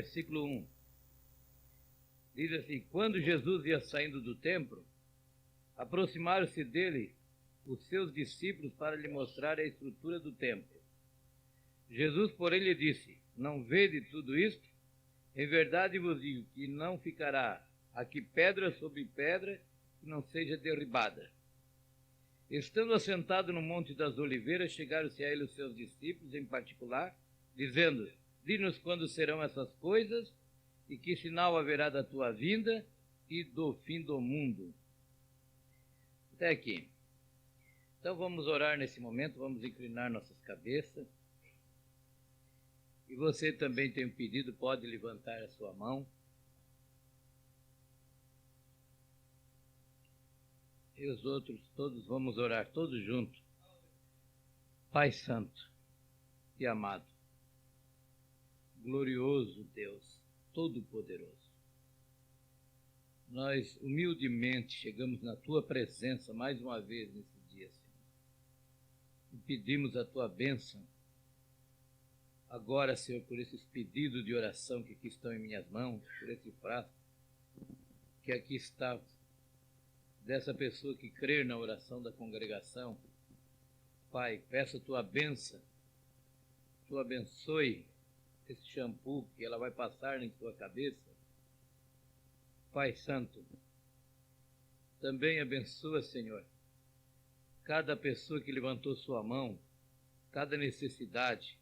versículo 1. Diz assim: quando Jesus ia saindo do templo, aproximaram-se dele os seus discípulos para lhe mostrar a estrutura do templo. Jesus, porém, lhe disse: não vede tudo isto? Em verdade vos digo que não ficará aqui pedra sobre pedra que não seja derribada. Estando assentado no Monte das Oliveiras, chegaram-se a ele os seus discípulos em particular, dizendo: dize-nos quando serão essas coisas e que sinal haverá da tua vinda e do fim do mundo. Até aqui. Então vamos orar nesse momento, vamos inclinar nossas cabeças. E você também tem um pedido, pode levantar a sua mão. E os outros, todos vamos orar, todos juntos. Pai Santo e amado, glorioso Deus, Todo-Poderoso, nós humildemente chegamos na Tua presença mais uma vez nesse dia, Senhor. E pedimos a Tua bênção agora, Senhor, por esses pedidos de oração que aqui estão em minhas mãos, por esse frasco que aqui está, dessa pessoa que crer na oração da congregação. Pai, peço a Tua bênção, Tu abençoe esse shampoo que ela vai passar em sua cabeça. Pai Santo, também abençoa, Senhor, cada pessoa que levantou sua mão, cada necessidade.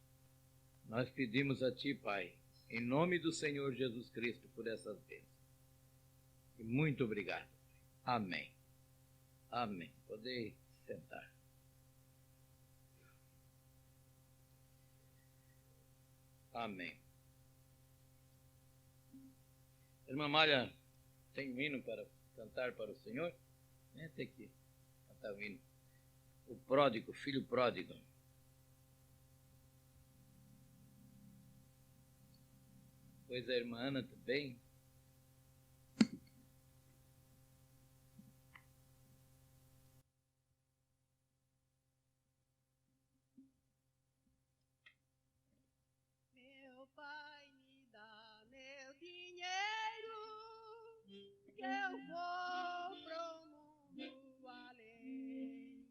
Nós pedimos a Ti, Pai, em nome do Senhor Jesus Cristo, por essas bênçãos. E muito obrigado. Amém. Amém. Podem sentar. Amém. Irmã Malha, tem um hino para cantar para o Senhor? Entra aqui, cantar o hino. O pródigo, filho pródigo. Pois a irmã Ana também. Meu pai, me dá meu dinheiro, que eu vou pro mundo além.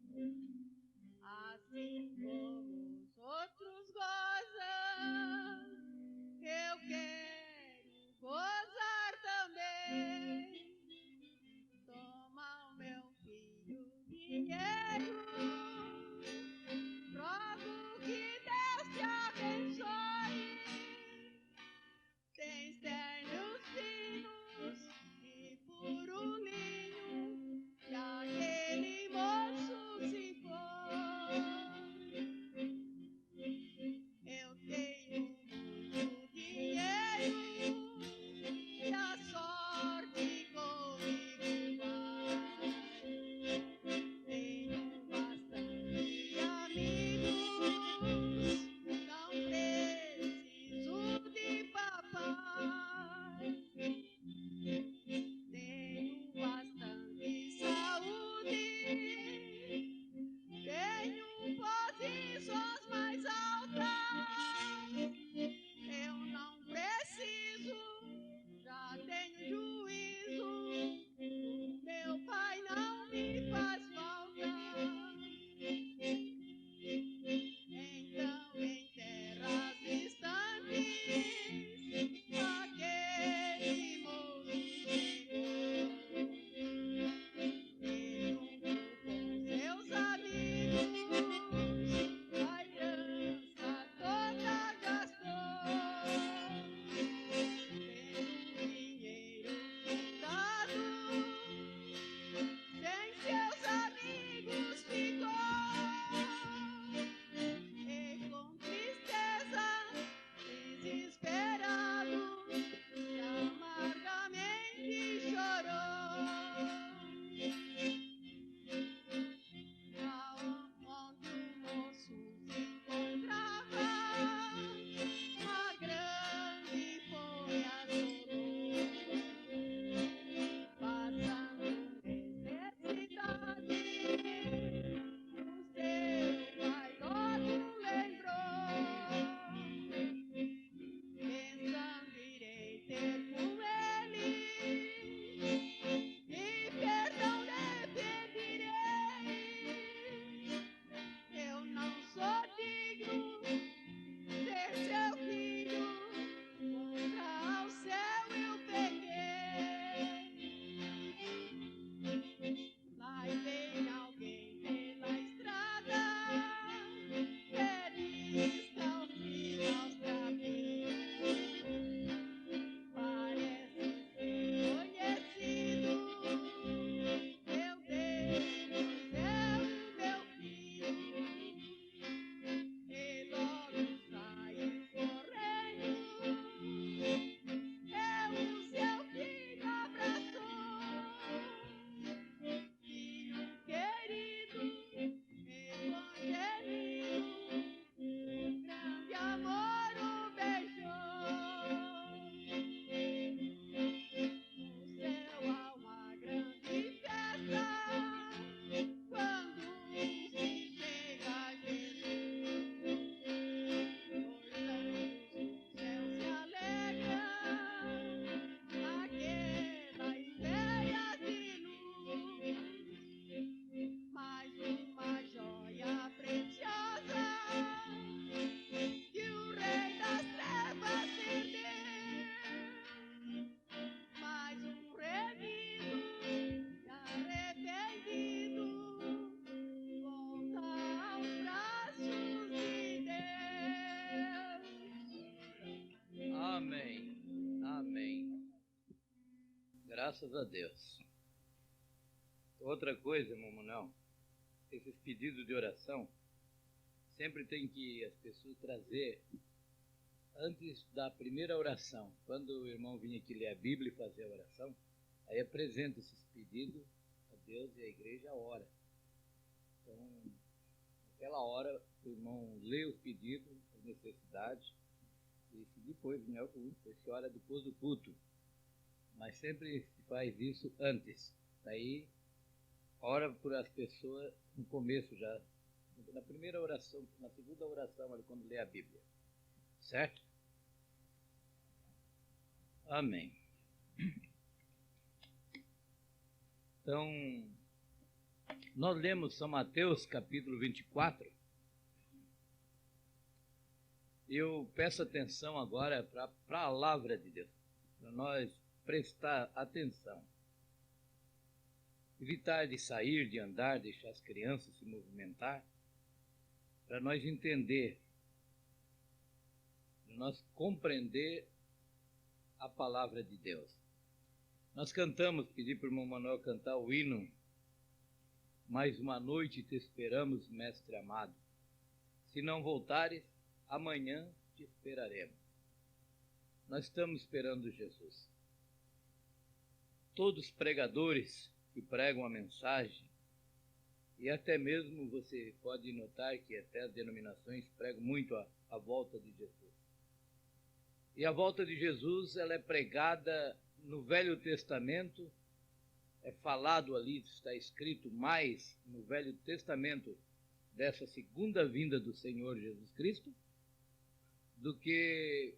Assim como os outros gozam, eu quero gozar também. Toma o meu filho dinheiro, rogo que Deus te abençoe. Tens ternos finos e puro linho, que aquele moço se foi. Graças a Deus. Outra coisa, irmão Manuel, esses pedidos de oração, sempre tem que as pessoas trazer antes da primeira oração. Quando o irmão vinha aqui ler a Bíblia e fazer a oração, aí apresenta esses pedidos a Deus e a igreja ora. Então, naquela hora, o irmão lê os pedidos, as necessidades, e depois, né, o culto, se ora depois do culto. Mas sempre se faz isso antes. Daí, ora por as pessoas no começo já, na primeira oração, na segunda oração, quando lê a Bíblia. Certo? Amém. Então, nós lemos São Mateus, capítulo 24. Eu peço atenção agora para a palavra de Deus, para nós prestar atenção. Evitar de sair, de andar, deixar as crianças se movimentar, para nós entender, para nós compreender a palavra de Deus. Nós cantamos, pedi para o irmão Manuel cantar o hino, mais uma noite te esperamos, mestre amado. Se não voltares, amanhã te esperaremos. Nós estamos esperando Jesus. Todos os pregadores que pregam a mensagem, e até mesmo você pode notar que até as denominações pregam muito a volta de Jesus. E a volta de Jesus, ela é pregada no Velho Testamento, é falado ali, está escrito mais no Velho Testamento dessa segunda vinda do Senhor Jesus Cristo, do que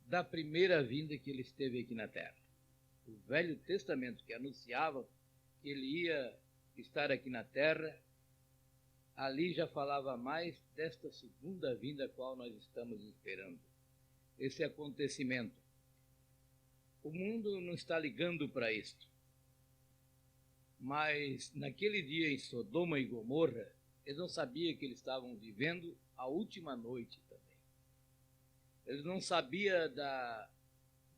da primeira vinda que ele esteve aqui na terra. O Velho Testamento, que anunciava que ele ia estar aqui na terra, ali já falava mais desta segunda vinda a qual nós estamos esperando. Esse acontecimento. O mundo não está ligando para isto. Mas naquele dia em Sodoma e Gomorra, eles não sabiam que eles estavam vivendo a última noite também. Eles não sabiam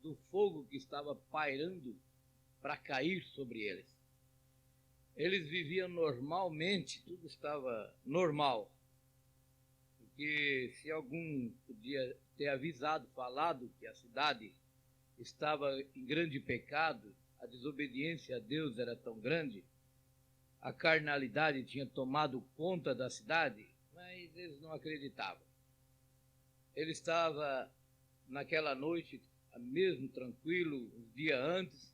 do fogo que estava pairando para cair sobre eles. Eles viviam normalmente, tudo estava normal. Porque se algum podia ter avisado, falado que a cidade estava em grande pecado, a desobediência a Deus era tão grande, a carnalidade tinha tomado conta da cidade, mas eles não acreditavam. Ele estava naquela noite, mesmo tranquilo, um dia antes,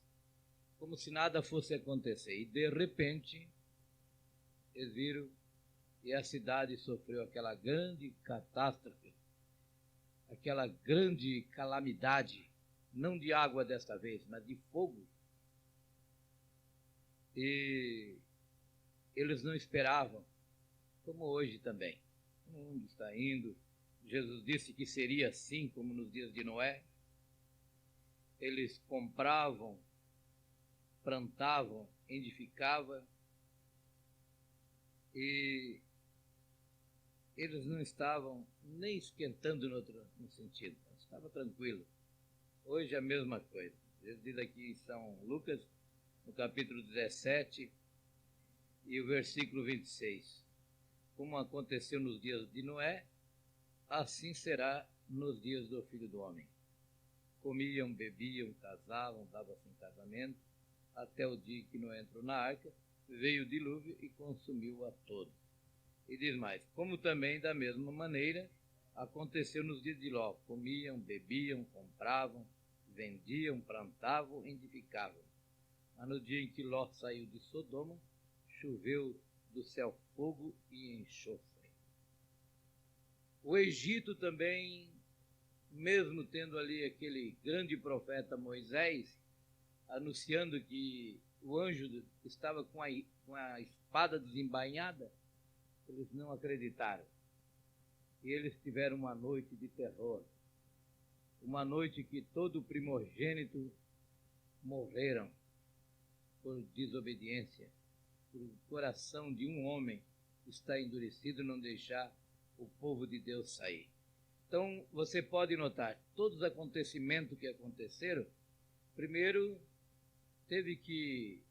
como se nada fosse acontecer. E de repente, eles viram que a cidade sofreu aquela grande catástrofe, aquela grande calamidade, não de água desta vez, mas de fogo. E eles não esperavam, como hoje também. O mundo está indo. Jesus disse que seria assim como nos dias de Noé. Eles compravam, plantavam, edificavam, e eles não estavam nem esquentando no sentido, estava tranquilo. Hoje é a mesma coisa. Jesus diz aqui em São Lucas, no capítulo 17 e o versículo 26. Como aconteceu nos dias de Noé, assim será nos dias do Filho do Homem. Comiam, bebiam, casavam, davam-se em casamento, até o dia que Noé entrou na arca, veio o dilúvio e consumiu a todos. E diz mais, como também da mesma maneira aconteceu nos dias de Ló. Comiam, bebiam, compravam, vendiam, plantavam, edificavam. Mas no dia em que Ló saiu de Sodoma, choveu do céu fogo e enxofre. O Egito também, mesmo tendo ali aquele grande profeta Moisés, anunciando que o anjo estava com a espada desembainhada, eles não acreditaram. E eles tiveram uma noite de terror. Uma noite que todo primogênito morreram por desobediência, por o coração de um homem estar endurecido e não deixar o povo de Deus sair. Então, você pode notar, todos os acontecimentos que aconteceram, primeiro, teve que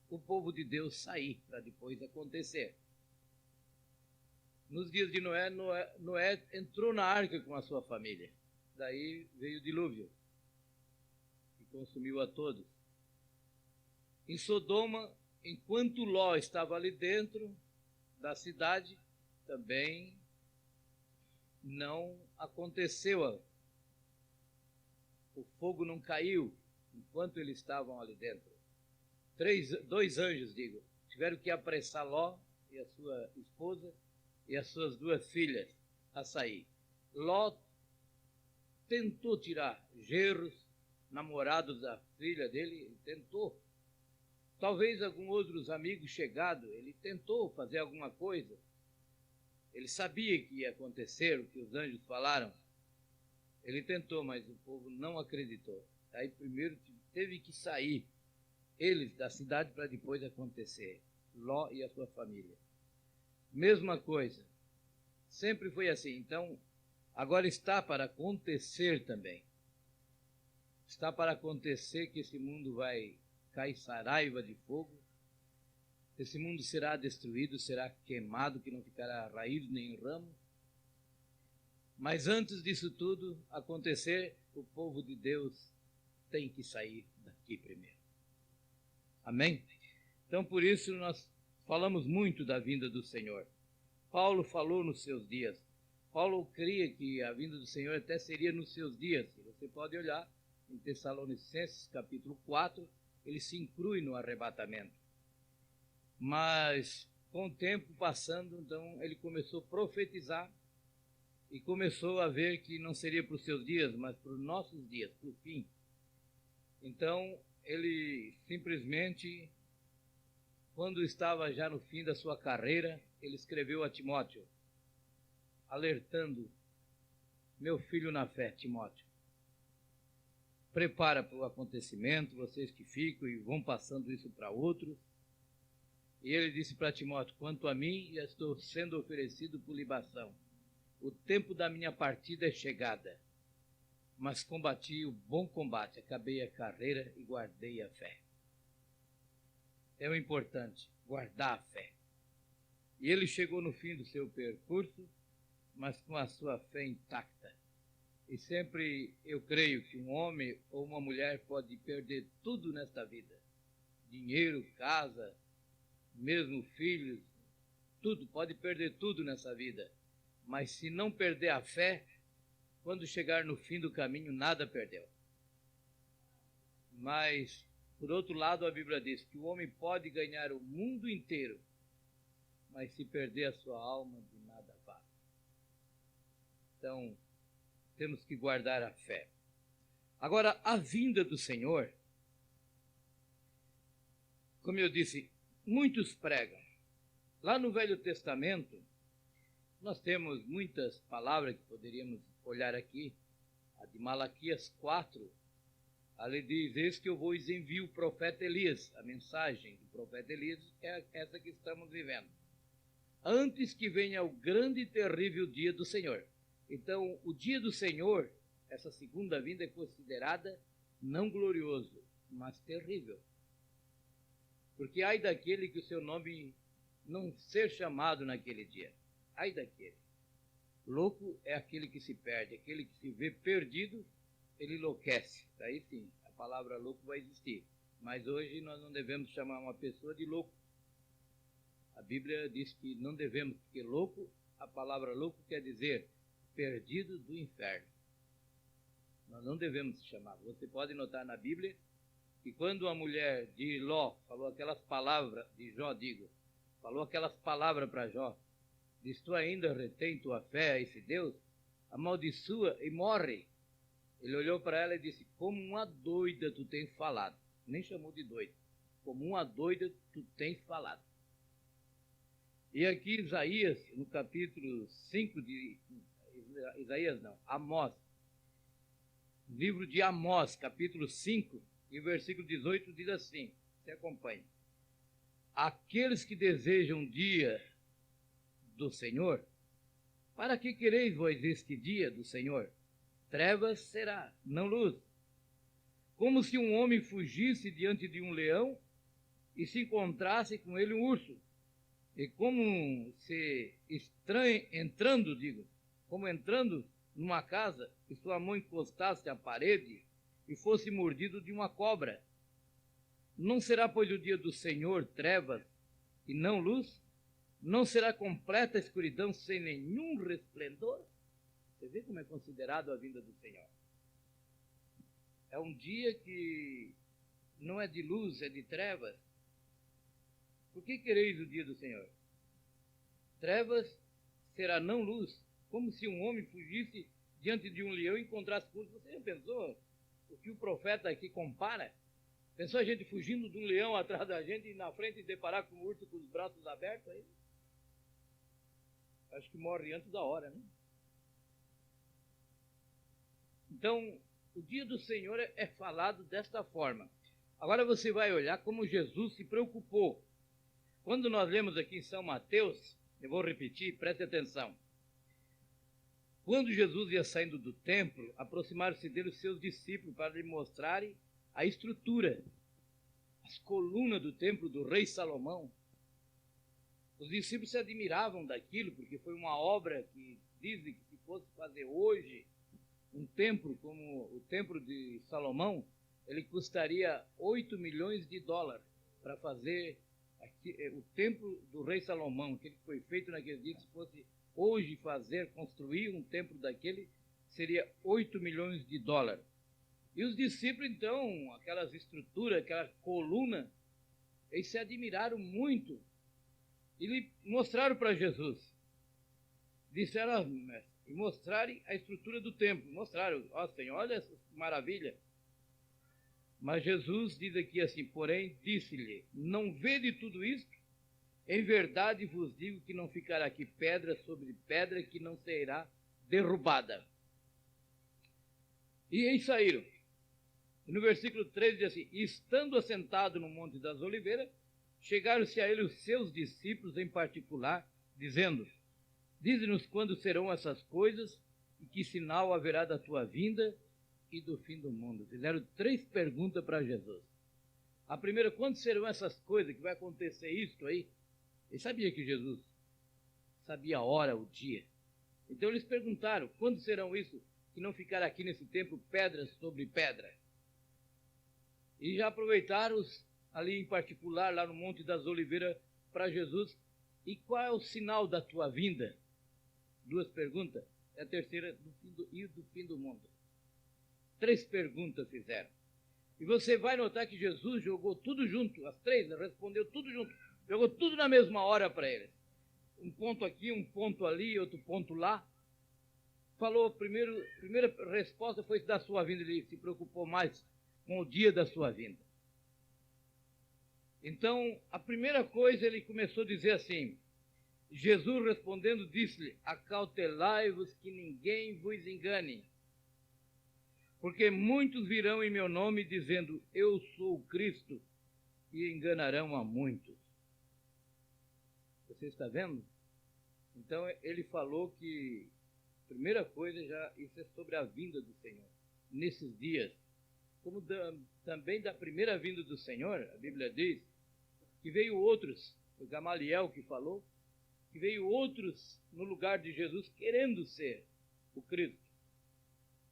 o povo de Deus sair para depois acontecer. Nos dias de Noé entrou na arca com a sua família. Daí veio o dilúvio, que consumiu a todos. Em Sodoma, enquanto Ló estava ali dentro da cidade, também não aconteceu. O fogo não caiu enquanto eles estavam ali dentro. Dois anjos, tiveram que apressar Ló e a sua esposa e as suas duas filhas a sair. Ló tentou tirar genros, namorados da filha dele, tentou. Talvez alguns outros amigos chegados, ele tentou fazer alguma coisa. Ele sabia que ia acontecer o que os anjos falaram. Ele tentou, mas o povo não acreditou. Aí primeiro teve que sair eles da cidade para depois acontecer. Ló e a sua família. Mesma coisa. Sempre foi assim. Então, agora está para acontecer também. Está para acontecer que esse mundo vai cair saraiva de fogo. Esse mundo será destruído, será queimado, que não ficará raiz nem ramo. Mas antes disso tudo acontecer, o povo de Deus tem que sair daqui primeiro. Amém? Então, por isso, nós falamos muito da vinda do Senhor. Paulo falou nos seus dias. Paulo cria que a vinda do Senhor até seria nos seus dias. Você pode olhar em Tessalonicenses, capítulo 4, ele se inclui no arrebatamento. Mas, com o tempo passando, então, ele começou a profetizar e começou a ver que não seria para os seus dias, mas para os nossos dias, para o fim. Então, ele simplesmente, quando estava já no fim da sua carreira, ele escreveu a Timóteo, alertando: meu filho na fé, Timóteo, prepara para o acontecimento, vocês que ficam e vão passando isso para outros. E ele disse para Timóteo: quanto a mim, já estou sendo oferecido por libação. O tempo da minha partida é chegada, mas combati o bom combate, acabei a carreira e guardei a fé. É o importante, guardar a fé. E ele chegou no fim do seu percurso, mas com a sua fé intacta. E sempre eu creio que um homem ou uma mulher pode perder tudo nesta vida. Dinheiro, casa, mesmo filhos, tudo, pode perder tudo nessa vida. Mas se não perder a fé, quando chegar no fim do caminho, nada perdeu. Mas, por outro lado, a Bíblia diz que o homem pode ganhar o mundo inteiro, mas se perder a sua alma, de nada vale. Então, temos que guardar a fé. Agora, a vinda do Senhor, como eu disse, muitos pregam. Lá no Velho Testamento, nós temos muitas palavras que poderíamos olhar aqui. A de Malaquias 4, ali diz: eis que eu vos envio o profeta Elias. A mensagem do profeta Elias é essa que estamos vivendo. Antes que venha o grande e terrível dia do Senhor. Então, o dia do Senhor, essa segunda vinda, é considerada não glorioso, mas terrível. Porque ai daquele que o seu nome não ser chamado naquele dia. Ai daquele. Louco é aquele que se perde, aquele que se vê perdido, ele enlouquece. Daí sim, a palavra louco vai existir. Mas hoje nós não devemos chamar uma pessoa de louco. A Bíblia diz que não devemos, porque louco, a palavra louco quer dizer perdido do inferno. Nós não devemos chamar. Você pode notar na Bíblia que quando a mulher de Ló falou aquelas palavras, de Jó, falou aquelas palavras para Jó, diz: tu ainda retém tua fé a esse Deus? Amaldiçoa e morre. Ele olhou para ela e disse: como uma doida tu tens falado. Nem chamou de doida. Como uma doida tu tens falado. E aqui Isaías, no capítulo 5 de... Amós. Livro de Amós, capítulo 5, e versículo 18, diz assim, você acompanha: aqueles que desejam um dia do Senhor, para que quereis vós este dia do Senhor? Trevas será, não luz. como se um homem fugisse diante de um leão e se encontrasse com ele um urso. E como se entrando numa casa e sua mão encostasse à parede e fosse mordido de uma cobra. Não será, pois, o dia do Senhor trevas e não luz? Não será completa a escuridão sem nenhum resplendor? Você vê como é considerado a vinda do Senhor. É um dia que não é de luz, é de trevas. Por que quereis o dia do Senhor? Trevas será não luz, como se um homem fugisse diante de um leão e encontrasse luz. Você já pensou o que o profeta aqui compara? Pensou a gente fugindo de um leão atrás da gente e na frente deparar com um urso com os braços abertos aí? Acho que morre antes da hora, né? Então, o dia do Senhor é falado desta forma. Agora você vai olhar como Jesus se preocupou. Quando nós lemos aqui em São Mateus, eu vou repetir, preste atenção. Quando Jesus ia saindo do templo, aproximaram-se dele os seus discípulos para lhe mostrarem a estrutura, as colunas do templo do rei Salomão. Os discípulos se admiravam daquilo, porque foi uma obra que dizem que se fosse fazer hoje um templo como o templo de Salomão, ele custaria 8 milhões de dólares para fazer o templo do rei Salomão, que foi feito naquele dia. Se fosse hoje construir um templo daquele, seria 8 milhões de dólares. E os discípulos, então, aquelas estruturas, aquela coluna, eles se admiraram muito e lhe mostraram para Jesus. Disseram, e mostrarem a estrutura do templo. Mostraram, ó Senhor, olha essa maravilha. Mas Jesus diz aqui assim, porém, disse-lhe, não vede tudo isto? Em verdade vos digo que não ficará aqui pedra sobre pedra que não será derrubada. E eles saíram. No versículo 13 diz assim, estando assentado no Monte das Oliveiras, chegaram-se a ele os seus discípulos em particular, dizendo, dize-nos quando serão essas coisas e que sinal haverá da tua vinda e do fim do mundo. Fizeram 3 perguntas para Jesus. A primeira, quando serão essas coisas, que vai acontecer isso aí? Ele sabia que Jesus sabia a hora, o dia. Então eles perguntaram, quando serão isso, que não ficará aqui nesse templo pedra sobre pedra? E já aproveitaram ali em particular, lá no Monte das Oliveiras, para Jesus, e qual é o sinal da tua vinda? 2 perguntas. É a terceira, do fim do mundo. 3 perguntas fizeram. E você vai notar que Jesus jogou tudo junto, as 3, respondeu tudo junto. Jogou tudo na mesma hora para eles. Um ponto aqui, um ponto ali, outro ponto lá. Falou, primeira resposta foi da sua vinda. Ele se preocupou mais com o dia da sua vinda. Então, a primeira coisa, ele começou a dizer assim, Jesus respondendo disse-lhe, acautelai-vos que ninguém vos engane, porque muitos virão em meu nome dizendo, eu sou o Cristo, e enganarão a muitos. Você está vendo? Então, ele falou que, primeira coisa, isso é sobre a vinda do Senhor, nesses dias. Como também da primeira vinda do Senhor, a Bíblia diz, que veio outros, foi Gamaliel que falou, que veio outros no lugar de Jesus querendo ser o Cristo.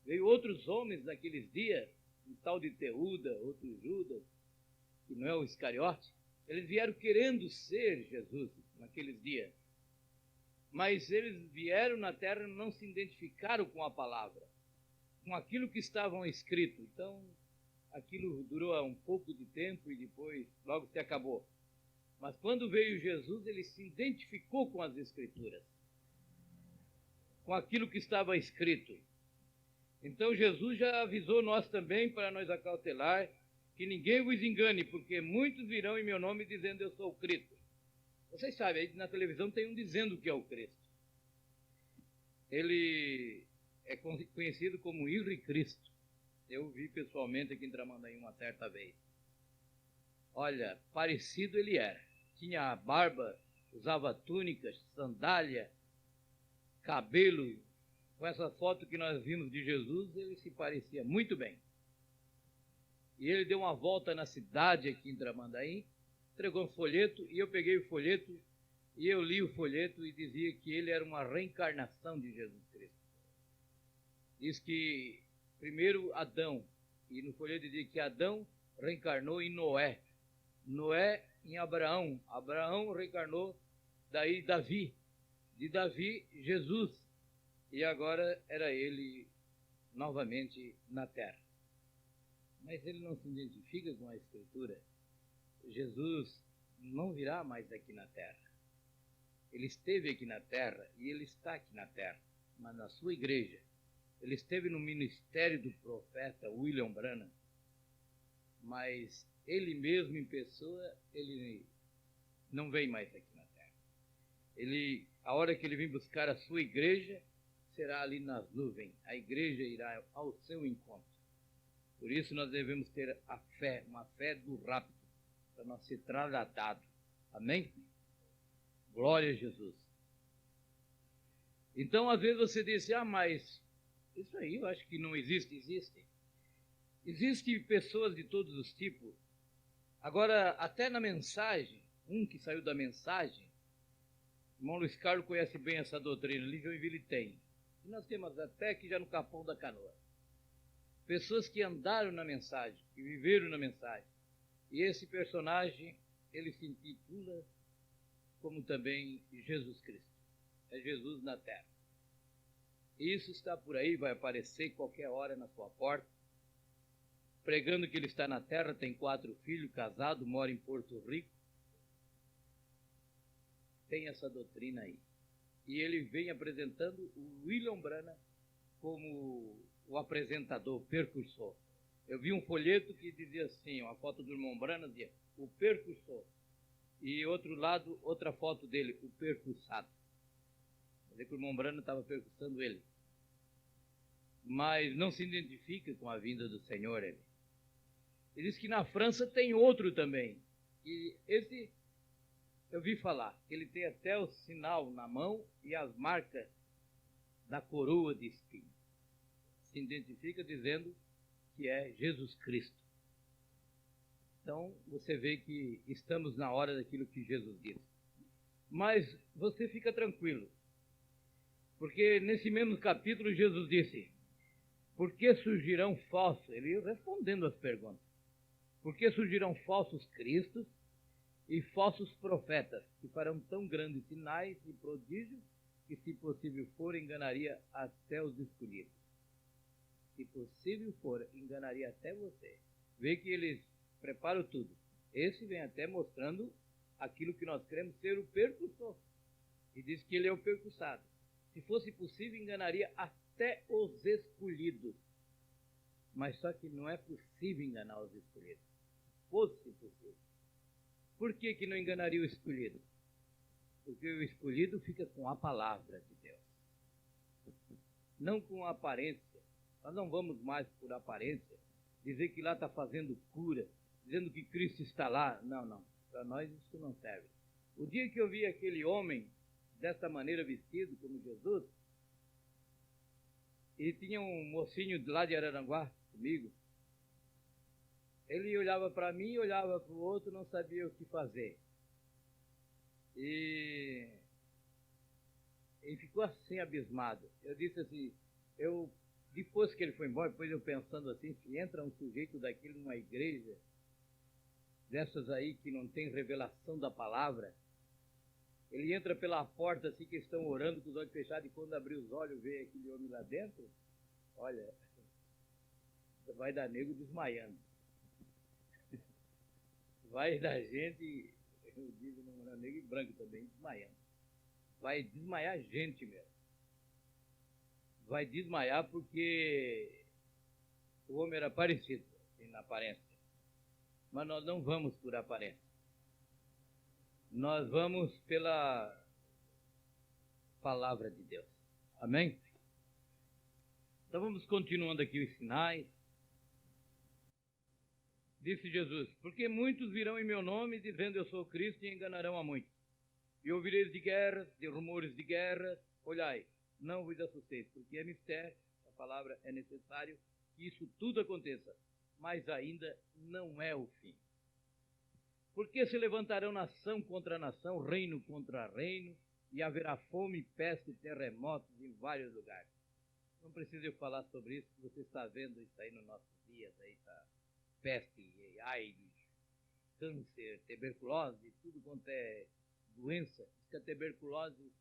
Veio outros homens naqueles dias, um tal de Teuda, outro Judas, que não é o Iscariote, eles vieram querendo ser Jesus naqueles dias. Mas eles vieram na terra e não se identificaram com a palavra, com aquilo que estavam escrito. Então, aquilo durou um pouco de tempo e depois logo se acabou. Mas quando veio Jesus, ele se identificou com as Escrituras, com aquilo que estava escrito. Então Jesus já avisou nós também para nos acautelar, que ninguém vos engane, porque muitos virão em meu nome dizendo eu sou o Cristo. Vocês sabem, aí na televisão tem um dizendo que é o Cristo. Ele é conhecido como Henri Cristo. Eu vi pessoalmente aqui em Tramandaí uma certa vez. Olha, parecido ele era. Tinha barba, usava túnicas, sandália, cabelo. Com essa foto que nós vimos de Jesus, ele se parecia muito bem. E ele deu uma volta na cidade aqui em Tramandaí, entregou um folheto, e eu peguei o folheto, e eu li o folheto e dizia que ele era uma reencarnação de Jesus Cristo. Diz que primeiro Adão, e no folheto dizia que Adão reencarnou em Noé, Noé em Abraão, Abraão reencarnou daí Davi, de Davi Jesus, e agora era ele novamente na terra. Mas ele não se identifica com a Escritura. Jesus não virá mais aqui na terra. Ele esteve aqui na terra e ele está aqui na terra, mas na sua igreja. Ele esteve no ministério do profeta William Branham, mas ele mesmo em pessoa, ele não vem mais aqui na terra. A hora que ele vir buscar a sua igreja, será ali nas nuvens. A igreja irá ao seu encontro. Por isso nós devemos ter a fé, uma fé do rápido, para nós ser trasladado. Amém? Glória a Jesus. Então, às vezes você diz, mas isso aí eu acho que não existe. Existe. Existem pessoas de todos os tipos. Agora, até na mensagem, um que saiu da mensagem, o irmão Luiz Carlos conhece bem essa doutrina, ali Joinville tem. E nós temos até aqui já no Capão da Canoa. Pessoas que andaram na mensagem, que viveram na mensagem. E esse personagem, ele se intitula como também Jesus Cristo. É Jesus na terra. E isso está por aí, vai aparecer qualquer hora na sua porta, pregando que ele está na terra, tem 4 filhos, casado, mora em Porto Rico. Tem essa doutrina aí. E ele vem apresentando o William Branham como o apresentador, o percursor. Eu vi um folheto que dizia assim, uma foto do irmão Branham, dizia o percursor. E outro lado, outra foto dele, o percussado. Quer dizer que o irmão Branham estava percussando ele. Mas não se identifica com a vinda do Senhor, ele. Ele diz que na França tem outro também. E esse, eu vi falar, que ele tem até o sinal na mão e as marcas da coroa de espinho. Se identifica dizendo que é Jesus Cristo. Então, você vê que estamos na hora daquilo que Jesus disse. Mas você fica tranquilo, porque nesse mesmo capítulo Jesus disse, por que surgirão falsos? Ele respondendo as perguntas. Por que surgirão falsos cristos e falsos profetas, que farão tão grandes sinais e prodígios, que se possível for, enganaria até os escolhidos. Se possível for, enganaria até você. Vê que eles preparam tudo. Esse vem até mostrando aquilo que nós queremos ser o percussor. E diz que ele é o percussado. Se fosse possível, enganaria até os escolhidos. Mas só que não é possível enganar os escolhidos. Fosse possível. Por que não enganaria o escolhido? Porque o escolhido fica com a palavra de Deus. Não com a aparência. Nós não vamos mais por aparência. Dizer que lá está fazendo cura. Dizendo que Cristo está lá. Não. Para nós isso não serve. O dia que eu vi aquele homem desta maneira vestido como Jesus, e tinha um mocinho lá de Araranguá comigo, ele olhava para mim, olhava para o outro, não sabia o que fazer. E ficou assim abismado. Eu disse assim, depois que ele foi embora, depois eu pensando assim, se entra um sujeito daquele numa igreja, dessas aí que não tem revelação da palavra, ele entra pela porta assim que estão orando com os olhos fechados, e quando abrir os olhos vê aquele homem lá dentro, olha, vai dar nego desmaiando. Vai dar gente, eu digo no negro e branco também, desmaiando. Vai desmaiar gente mesmo. Vai desmaiar porque o homem era parecido, assim, na aparência. Mas nós não vamos por aparência. Nós vamos pela palavra de Deus. Amém? Então vamos continuando aqui os sinais. Disse Jesus, porque muitos virão em meu nome dizendo eu sou Cristo e enganarão a muitos. E ouvireis de guerras, de rumores de guerras. Olhai, não vos assusteis, porque é mistério, a palavra é necessário que isso tudo aconteça. mas ainda não é o fim. Porque se levantarão nação contra nação, reino contra reino, e haverá fome, peste e terremotos em vários lugares. Não preciso eu falar sobre isso, você está vendo isso aí nos nossos dias, aí tá peste, AIDS, câncer, tuberculose, tudo quanto é doença. Diz que a tuberculose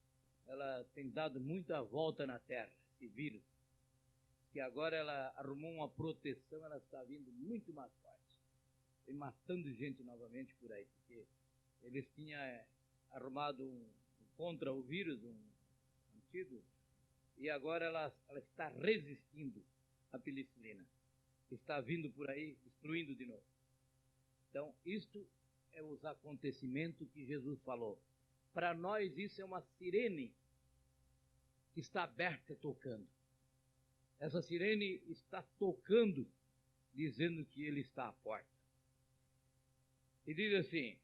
ela tem dado muita volta na Terra, esse vírus, que agora ela arrumou uma proteção, ela está vindo muito mais forte, e matando gente novamente por aí, porque eles tinham arrumado contra o vírus, um antídoto, e agora ela está resistindo à penicilina. Está vindo por aí, destruindo de novo. Então, isto é os acontecimentos que Jesus falou. Para nós, isso é uma sirene que está aberta, tocando. Essa sirene está tocando, dizendo que ele está à porta. E diz assim: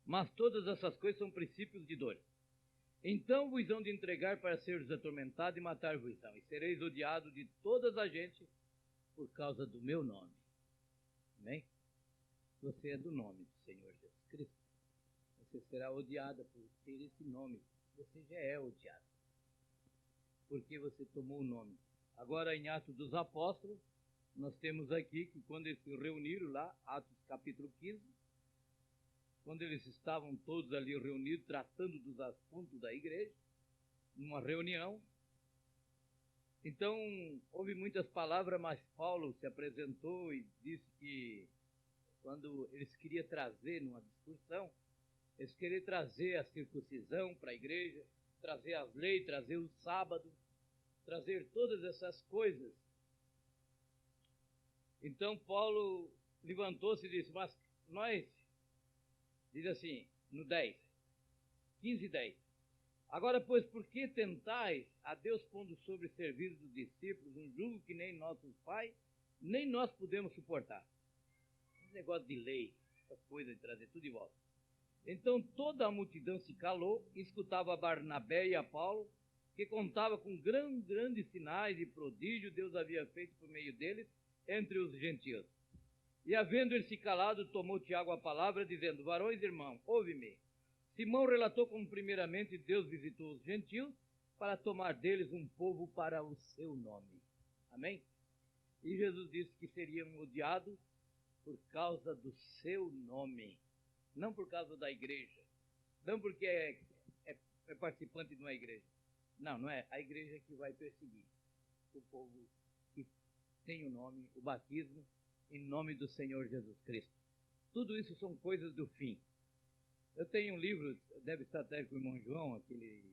mas todas essas coisas são princípios de dor. Então vos hão de entregar para seres atormentados e matar-vos-ão, e sereis odiados de todas as gente por causa do meu nome. Amém? Você é do nome do Senhor Jesus Cristo. Você será odiada por ter esse nome. Você já é odiado, porque você tomou o nome. Agora, em Atos dos Apóstolos, nós temos aqui que quando eles se reuniram lá, Atos capítulo 15, quando eles estavam todos ali reunidos, tratando dos assuntos da igreja, numa reunião, então houve muitas palavras, mas Paulo se apresentou e disse que quando eles queriam trazer numa discussão, eles queriam trazer a circuncisão para a igreja, trazer as leis, trazer o sábado, trazer todas essas coisas. Então Paulo levantou-se e disse: mas nós, diz assim, no 15:10. Agora, pois, por que tentais a Deus pondo sobre o serviço dos discípulos um jugo que nem nossos pais, nem nós podemos suportar? Esse negócio de lei, essas coisas de trazer tudo de volta. Então toda a multidão se calou e escutava a Barnabé e a Paulo, que contava com grandes sinais e prodígios Deus havia feito por meio deles entre os gentios. E havendo ele se calado, tomou Tiago a palavra, dizendo: varões, irmãos, ouve-me. Simão relatou como primeiramente Deus visitou os gentios para tomar deles um povo para o seu nome. Amém? E Jesus disse que seriam odiados por causa do seu nome, não por causa da igreja, não porque é participante de uma igreja. Não é a igreja que vai perseguir o povo que tem o nome, o batismo, em nome do Senhor Jesus Cristo. Tudo isso são coisas do fim. Eu tenho um livro, deve estar até com o irmão João, aquele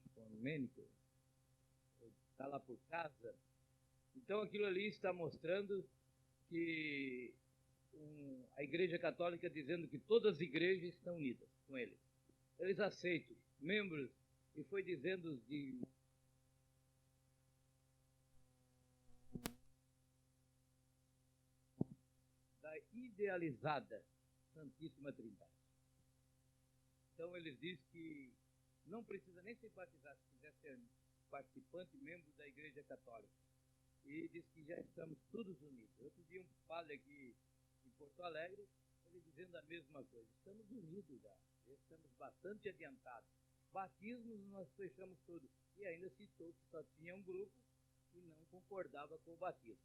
ecumênico, está lá por casa. Então aquilo ali está mostrando que a Igreja Católica dizendo que todas as igrejas estão unidas com eles. Eles aceitam membros, e foi dizendo da idealizada Santíssima Trindade. Então eles dizem que não precisa nem ser batizado, se quiser ser participante, membro da Igreja Católica. E diz que já estamos todos unidos. Outro dia um padre aqui em Porto Alegre, ele dizendo a mesma coisa. Estamos unidos já, estamos bastante adiantados. Batismos nós fechamos todos. E ainda citou que só tinha um grupo que não concordava com o batismo.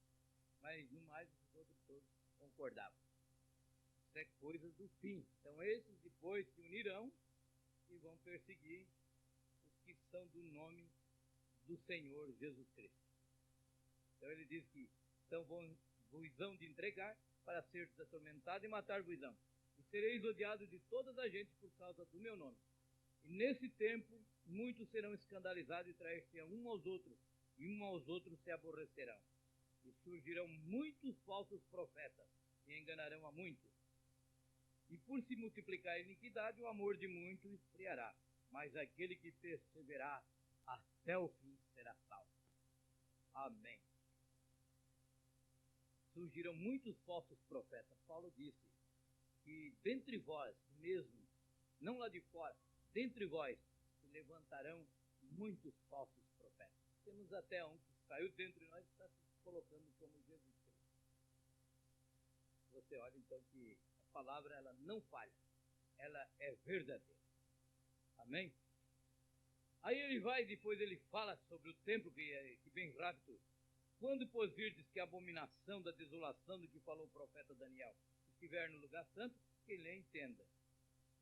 Mas no mais os outros todos concordavam. Isso é coisa do fim. Então esses depois se unirão e vão perseguir os que são do nome do Senhor Jesus Cristo. Então ele diz que então vos-ão de entregar para ser atormentado e matar-vos-ão. E sereis odiados de todas as gente por causa do meu nome. E nesse tempo muitos serão escandalizados e trair-se-ão um aos outros, e um aos outros se aborrecerão. E surgirão muitos falsos profetas, e enganarão a muitos. E por se multiplicar a iniquidade, o amor de muitos esfriará. Mas aquele que perseverar até o fim será salvo. Amém. Surgiram muitos falsos profetas. Paulo disse que dentre vós mesmo, não lá de fora, dentre vós se levantarão muitos falsos profetas. Temos até um que saiu dentre nós e está se colocando como Jesus Cristo. Você olha então que a palavra ela não falha, ela é verdadeira. Amém? Aí ele vai, depois ele fala sobre o templo, que bem rápido. Quando, pois, virdes que a abominação da desolação do que falou o profeta Daniel estiver no lugar santo, que lhe entenda.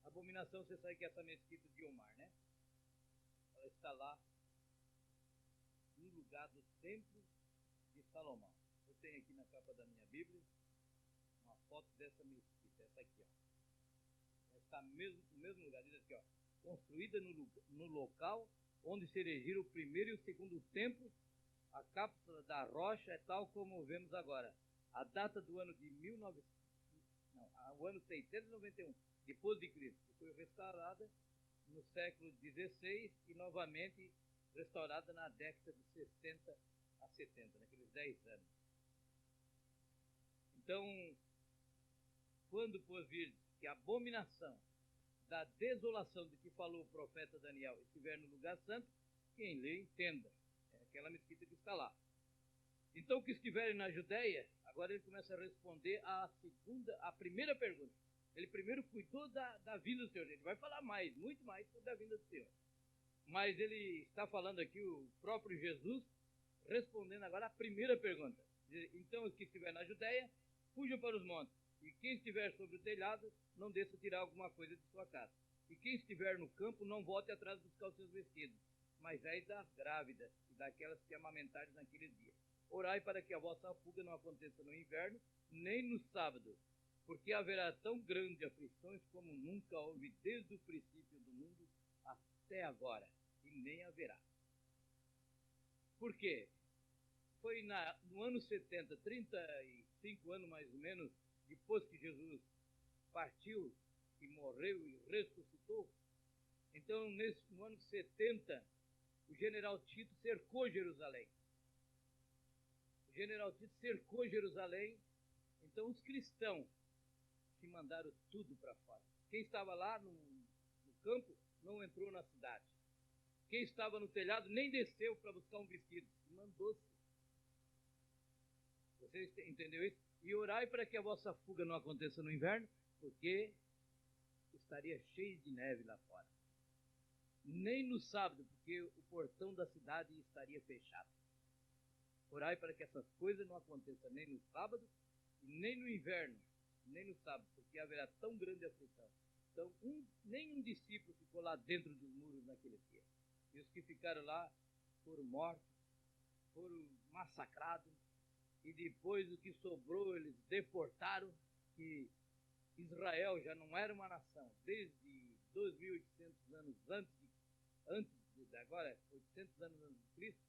Abominação, você sabe que é essa mesquita de Omar, né? Ela está lá no lugar do templo de Salomão. Eu tenho aqui na capa da minha Bíblia uma foto dessa mesquita, essa aqui, ó. Ela está no mesmo lugar, diz aqui, ó. Construída no local onde se erigiram o primeiro e o segundo templo. A cápsula da rocha é tal como vemos agora. A data do ano de o ano 691 depois de Cristo, que foi restaurada no século XVI e novamente restaurada na década de 60 a 70, naqueles 10 anos. Então, quando por vir que a abominação da desolação de que falou o profeta Daniel estiver no lugar santo, quem lê entenda. É aquela mesquita que está lá. Então, que estiverem na Judéia, agora ele começa a responder a primeira pergunta. Ele primeiro cuidou da vinda do Senhor. Ele vai falar mais, muito mais sobre a vinda do Senhor. Mas ele está falando aqui, o próprio Jesus, respondendo agora a primeira pergunta. Então, os que estiverem na Judéia, fujam para os montes. E quem estiver sobre o telhado, não desça tirar alguma coisa de sua casa. E quem estiver no campo, não volte atrás buscar os seus vestidos. Mas aí das grávidas e daquelas que amamentarem naqueles dias. Orai para que a vossa fuga não aconteça no inverno, nem no sábado, porque haverá tão grande aflições como nunca houve desde o princípio do mundo até agora, e nem haverá. Por quê? Foi no ano 70, 35 anos mais ou menos, depois que Jesus partiu e morreu e ressuscitou. Então, no ano 70, o general Tito cercou Jerusalém. O general Tito cercou Jerusalém, então os cristãos se mandaram tudo para fora. Quem estava lá no campo não entrou na cidade. Quem estava no telhado nem desceu para buscar um vestido, mandou-se. Você entendeu isso? E orai para que a vossa fuga não aconteça no inverno, porque estaria cheio de neve lá fora. Nem no sábado, porque o portão da cidade estaria fechado. Orai para que essas coisas não aconteçam nem no sábado, nem no inverno, nem no sábado, porque haverá tão grande aflição. Então, nenhum discípulo ficou lá dentro dos muros naquele dia. E os que ficaram lá foram mortos, foram massacrados, e depois o que sobrou eles deportaram, que Israel já não era uma nação, desde 2.800 anos antes de agora, 800 anos antes de Cristo,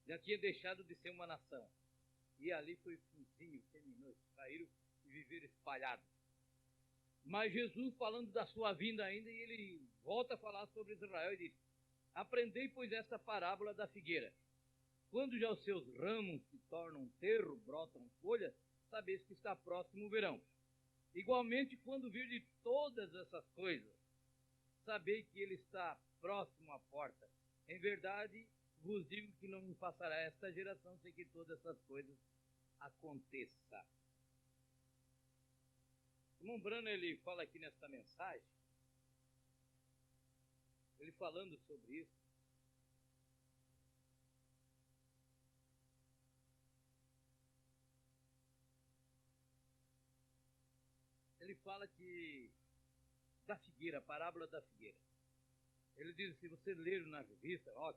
já tinha deixado de ser uma nação. E ali foi finzinho, terminou, saíram e viveram espalhados. Mas Jesus, falando da sua vinda ainda, e ele volta a falar sobre Israel e diz: aprendei, pois, esta parábola da figueira. Quando já os seus ramos se tornam terro, brotam folhas, sabeis que está próximo o verão. Igualmente, quando virdes todas essas coisas, sabei que ele está próximo à porta. Em verdade, vos digo que não passará esta geração sem que todas essas coisas aconteçam. O irmão Brano, ele fala aqui nesta mensagem, ele falando sobre isso, ele fala que da figueira, a parábola da figueira. Ele diz, se você ler na revista, ó,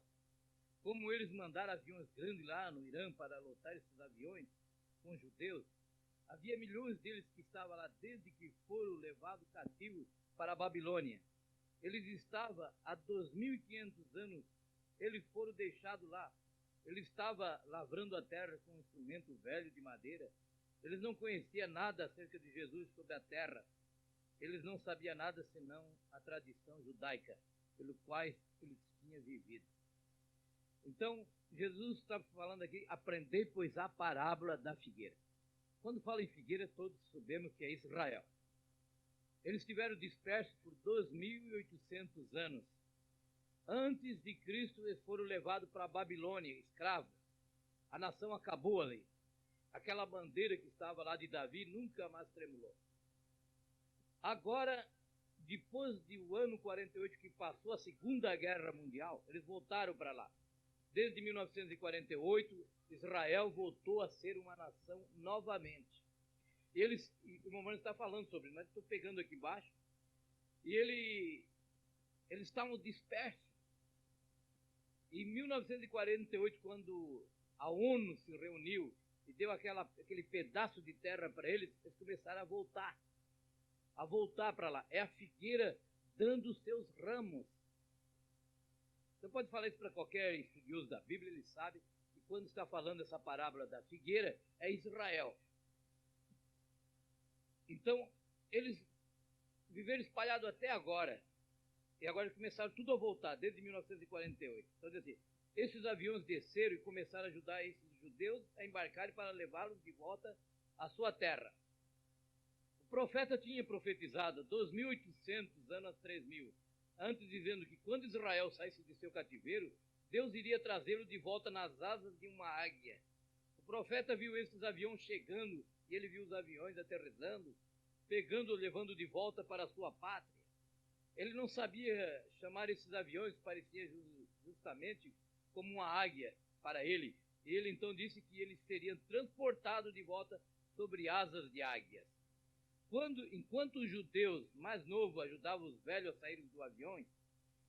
como eles mandaram aviões grandes lá no Irã para lotar esses aviões com judeus, havia milhões deles que estavam lá desde que foram levados cativos para a Babilônia. Eles estavam há 2.500 anos, eles foram deixados lá. Ele estava lavrando a terra com um instrumento velho de madeira. Eles não conheciam nada acerca de Jesus sobre a terra. Eles não sabiam nada senão a tradição judaica, pelo qual eles tinham vivido. Então, Jesus está falando aqui, aprendei, pois, a parábola da figueira. Quando fala em figueira, todos sabemos que é Israel. Eles estiveram dispersos por 2.800 anos. Antes de Cristo, eles foram levados para a Babilônia, escravos. A nação acabou ali. Aquela bandeira que estava lá de Davi nunca mais tremulou. Agora, depois do ano 48 que passou a Segunda Guerra Mundial, eles voltaram para lá. Desde 1948, Israel voltou a ser uma nação novamente. E o Momento está falando sobre, mas estou pegando aqui embaixo, e eles estavam dispersos. Em 1948, quando a ONU se reuniu e deu aquele pedaço de terra para eles, eles começaram a voltar para lá. É a figueira dando os seus ramos. Você pode falar isso para qualquer estudioso da Bíblia, ele sabe que quando está falando essa parábola da figueira, é Israel. Então, eles viveram espalhados até agora. E agora eles começaram tudo a voltar, desde 1948. Então, assim, esses aviões desceram e começaram a ajudar esses judeus a embarcarem para levá-los de volta à sua terra. O profeta tinha profetizado 2.800 anos a 3.000, antes dizendo que quando Israel saísse de seu cativeiro, Deus iria trazê-lo de volta nas asas de uma águia. O profeta viu esses aviões chegando, e ele viu os aviões aterrissando, levando de volta para a sua pátria. Ele não sabia chamar esses aviões, parecia justamente como uma águia para ele. E ele então disse que eles seriam transportados de volta sobre asas de águias. Enquanto os judeus mais novos ajudavam os velhos a saírem do avião,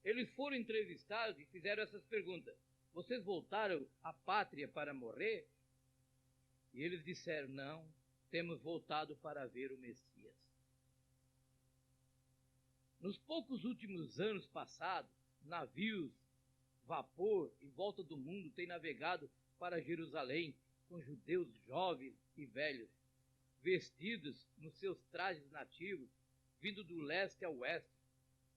eles foram entrevistados e fizeram essas perguntas: vocês voltaram à pátria para morrer? E eles disseram: não, temos voltado para ver o Messias. Nos poucos últimos anos passados, navios, vapor em volta do mundo têm navegado para Jerusalém com judeus jovens e velhos, vestidos nos seus trajes nativos, vindo do leste ao oeste.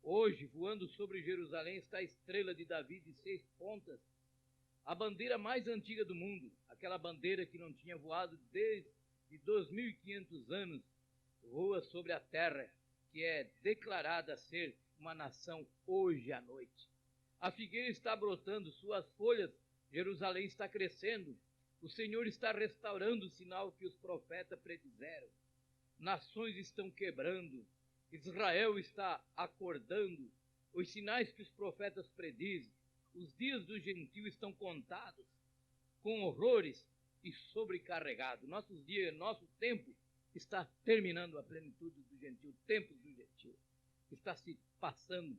Hoje, voando sobre Jerusalém, está a estrela de Davi de 6 pontas, a bandeira mais antiga do mundo, aquela bandeira que não tinha voado desde 2.500 anos, voa sobre a terra, que é declarada ser uma nação hoje à noite. A figueira está brotando, suas folhas, Jerusalém está crescendo, o Senhor está restaurando o sinal que os profetas predizeram. Nações estão quebrando, Israel está acordando, os sinais que os profetas predizem, os dias do gentio estão contados, com horrores e sobrecarregados. Nossos dias, nosso tempo está terminando a plenitude do gentio, o tempo do gentio está se passando.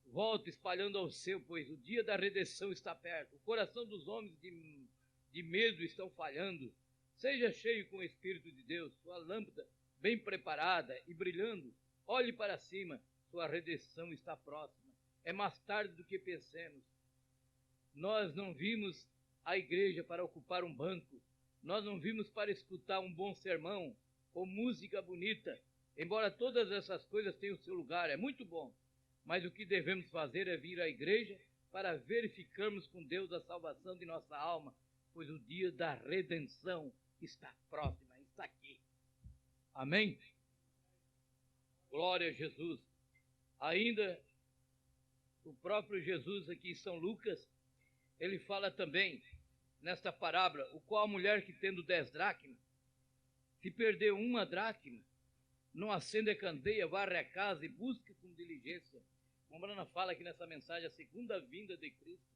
Volta espalhando ao seu, pois o dia da redenção está perto. O coração dos homens de medo estão falhando. Seja cheio com o Espírito de Deus, sua lâmpada bem preparada e brilhando. Olhe para cima, sua redenção está próxima. É mais tarde do que pensemos. Nós não vimos a igreja para ocupar um banco. Nós não vimos para escutar um bom sermão ou música bonita. Embora todas essas coisas tenham seu lugar, é muito bom. Mas o que devemos fazer é vir à igreja para verificarmos com Deus a salvação de nossa alma, pois o dia da redenção está próximo, está aqui. Amém? Glória a Jesus. Ainda o próprio Jesus aqui em São Lucas, ele fala também nesta parábola, o qual a mulher que tendo 10 dracmas, se perdeu uma dracma, não acende a candeia, varre a casa e busca com diligência. Como a Brana fala aqui nessa mensagem, a segunda vinda de Cristo,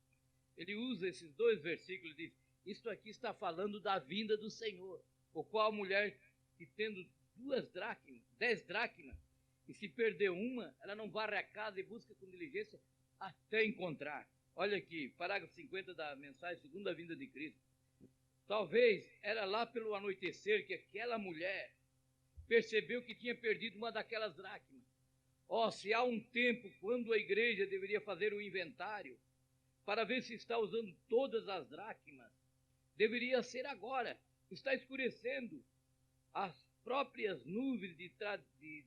ele usa esses 2 versículos e diz, isto aqui está falando da vinda do Senhor, o qual a mulher que tendo 10 dracmas, e se perdeu uma, ela não varre a casa e busca com diligência até encontrar. Olha aqui, parágrafo 50 da mensagem, segunda vinda de Cristo. Talvez era lá pelo anoitecer que aquela mulher percebeu que tinha perdido uma daquelas dracmas. Se há um tempo quando a igreja deveria fazer um inventário para ver se está usando todas as dracmas, deveria ser agora. Está escurecendo. As próprias nuvens de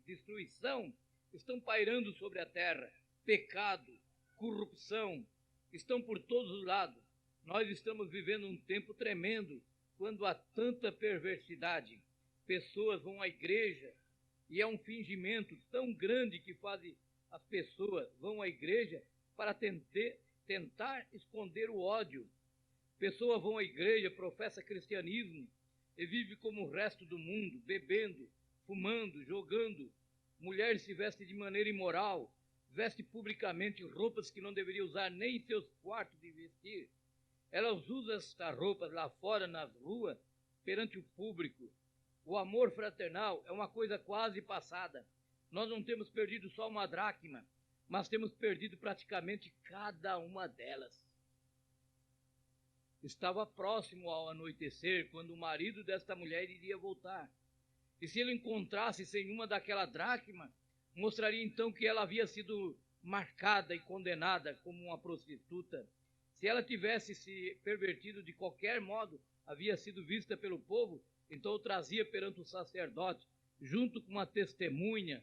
destruição estão pairando sobre a terra. Pecado, corrupção, estão por todos os lados. Nós estamos vivendo um tempo tremendo, quando há tanta perversidade. Pessoas vão à igreja, e é um fingimento tão grande que fazem as pessoas vão à igreja para tentar esconder o ódio. Pessoas vão à igreja, professa cristianismo e vive como o resto do mundo, bebendo, fumando, jogando. Mulheres se vestem de maneira imoral, veste publicamente roupas que não deveria usar nem em seus quartos de vestir. Elas usam estas roupas lá fora, nas ruas, perante o público. O amor fraternal é uma coisa quase passada. Nós não temos perdido só uma dracma, mas temos perdido praticamente cada uma delas. Estava próximo ao anoitecer, quando o marido desta mulher iria voltar. E se ele encontrasse sem uma daquela dracma, mostraria então que ela havia sido marcada e condenada como uma prostituta. Se ela tivesse se pervertido de qualquer modo, havia sido vista pelo povo, então o trazia perante o sacerdote, junto com uma testemunha,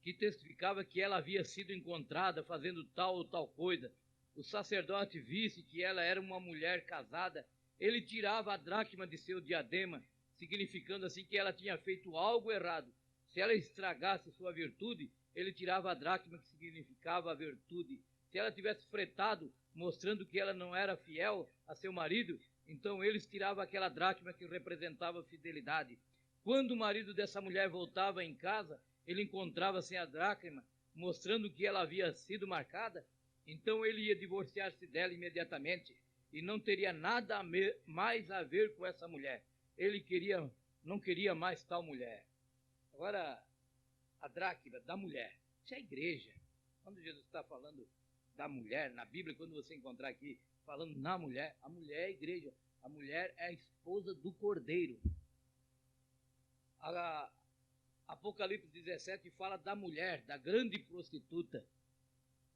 que testificava que ela havia sido encontrada fazendo tal ou tal coisa. O sacerdote visse que ela era uma mulher casada, ele tirava a dracma de seu diadema, significando assim que ela tinha feito algo errado. Se ela estragasse sua virtude, ele tirava a dracma, que significava a virtude. Se ela tivesse fretado, mostrando que ela não era fiel a seu marido, então eles tiravam aquela dracma que representava fidelidade. Quando o marido dessa mulher voltava em casa, ele encontrava sem a dracma, mostrando que ela havia sido marcada, então ele ia divorciar-se dela imediatamente e não teria nada mais a ver com essa mulher. Ele não queria mais tal mulher. Agora, a dracma da mulher, isso é a igreja. Quando Jesus está falando da mulher, na Bíblia, quando você encontrar aqui, falando na mulher, a mulher é a igreja. A mulher é a esposa do Cordeiro. Apocalipse 17 fala da mulher, da grande prostituta.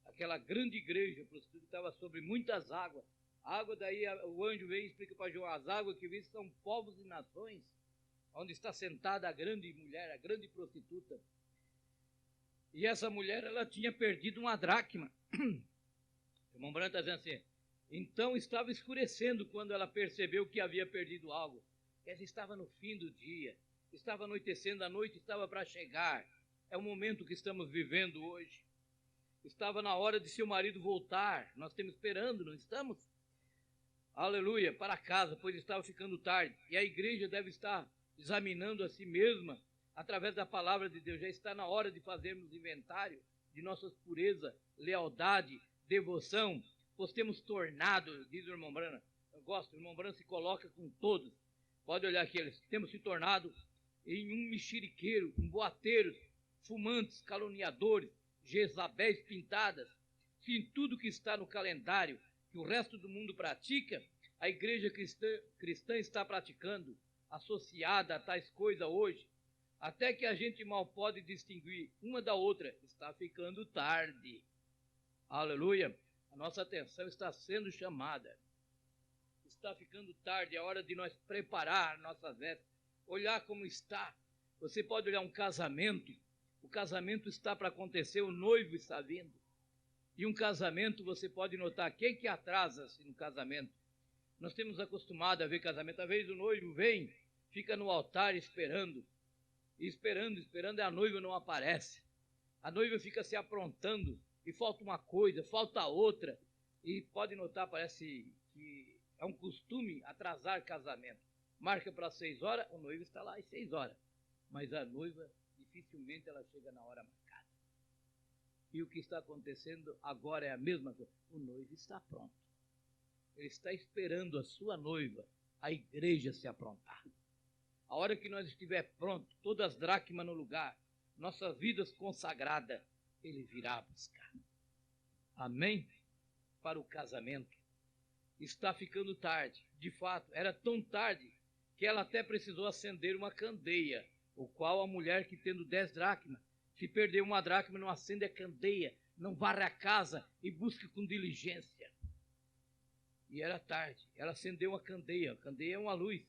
Aquela grande igreja prostituta estava sobre muitas águas. A água, daí o anjo vem e explica para João, as águas que vêm são povos e nações, onde está sentada a grande mulher, a grande prostituta. E essa mulher, ela tinha perdido uma dracma. O irmão Branco está dizendo assim, então estava escurecendo quando ela percebeu que havia perdido algo. Ela estava no fim do dia, estava anoitecendo, a noite estava para chegar. É o momento que estamos vivendo hoje. Estava na hora de seu marido voltar. Nós estamos esperando, não estamos? Aleluia, para casa, pois estava ficando tarde. E a igreja deve estar examinando a si mesma através da palavra de Deus. Já está na hora de fazermos inventário de nossas pureza, lealdade, devoção, pois temos tornado, diz o irmão Brana, eu gosto, o irmão Brana se coloca com todos. Pode olhar aqui, eles temos se tornado em um mexeriqueiro, um boateiros, fumantes, caluniadores, Jezabéis pintadas. Se em tudo que está no calendário que o resto do mundo pratica, a igreja cristã está praticando, associada a tais coisas hoje, até que a gente mal pode distinguir uma da outra, está ficando tarde. Aleluia! A nossa atenção está sendo chamada. Está ficando tarde, é hora de nós preparar nossas vestes, olhar como está. Você pode olhar um casamento, o casamento está para acontecer, o noivo está vindo. E um casamento, você pode notar, quem que atrasa-se no casamento? Nós temos acostumado a ver casamento, às vezes o noivo vem, fica no altar esperando, esperando, e a noiva não aparece. A noiva fica se aprontando, e falta uma coisa, falta outra, e pode notar, parece que é um costume atrasar casamento. Marca para 6 horas, o noivo está lá às 6 horas, mas a noiva dificilmente ela chega na hora marcada. E o que está acontecendo agora é a mesma coisa. O noivo está pronto. Ele está esperando a sua noiva, a igreja, se aprontar. A hora que nós estiver pronto, todas as dracmas no lugar, nossas vidas consagradas, ele virá buscar. Amém? Para o casamento. Está ficando tarde. De fato, era tão tarde que ela até precisou acender uma candeia, o qual a mulher que tendo 10 dracmas, se perder uma dracma, não acende a candeia, não varre a casa e busque com diligência. E era tarde, ela acendeu a candeia é uma luz.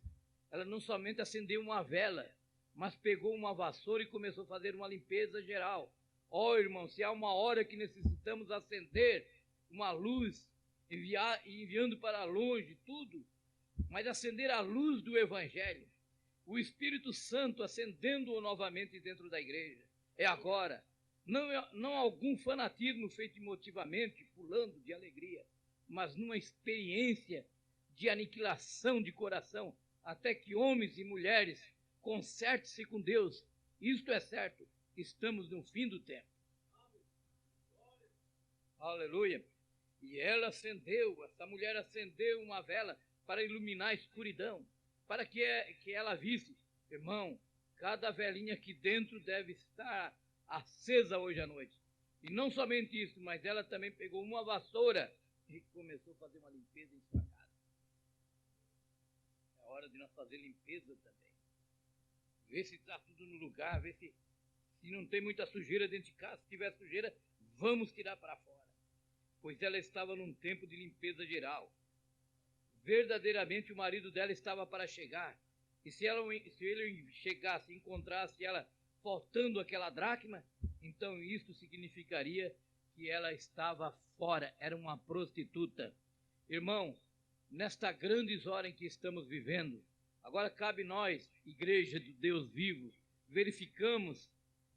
Ela não somente acendeu uma vela, mas pegou uma vassoura e começou a fazer uma limpeza geral. Ó, irmão, se há uma hora que necessitamos acender uma luz, enviando para longe tudo, mas acender a luz do Evangelho, o Espírito Santo acendendo-o novamente dentro da igreja. É agora. Não algum fanatismo feito emotivamente, pulando de alegria, mas numa experiência de aniquilação de coração, até que homens e mulheres consertem-se com Deus. Isto é certo, estamos no fim do tempo. Aleluia. E essa mulher acendeu uma vela para iluminar a escuridão, para que ela visse, irmão, cada velinha aqui dentro deve estar acesa hoje à noite. E não somente isso, mas ela também pegou uma vassoura e começou a fazer uma limpeza em sua casa. É hora de nós fazer limpeza também. Ver se está tudo no lugar, ver se não tem muita sujeira dentro de casa. Se tiver sujeira, vamos tirar para fora. Pois ela estava num tempo de limpeza geral. Verdadeiramente o marido dela estava para chegar. E se ele chegasse e encontrasse ela faltando aquela dracma, então isso significaria que ela estava fora, era uma prostituta. Irmão, nesta grandes hora em que estamos vivendo, agora cabe nós, igreja do Deus vivo, verificamos,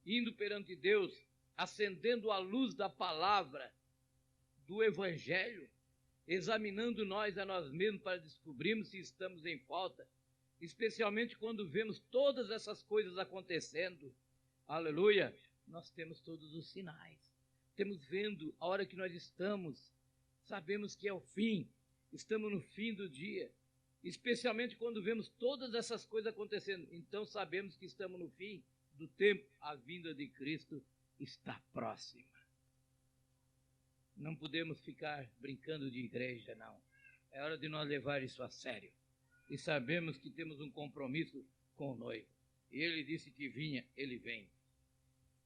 indo perante Deus, acendendo a luz da palavra, do Evangelho, examinando nós a nós mesmos para descobrirmos se estamos em falta, especialmente quando vemos todas essas coisas acontecendo. Aleluia! Nós temos todos os sinais. Temos vendo a hora que nós estamos, sabemos que é o fim, estamos no fim do dia, especialmente quando vemos todas essas coisas acontecendo, então sabemos que estamos no fim do tempo, a vinda de Cristo está próxima. Não podemos ficar brincando de igreja, não. É hora de nós levar isso a sério. E sabemos que temos um compromisso com o noivo. E ele disse que vinha, ele vem.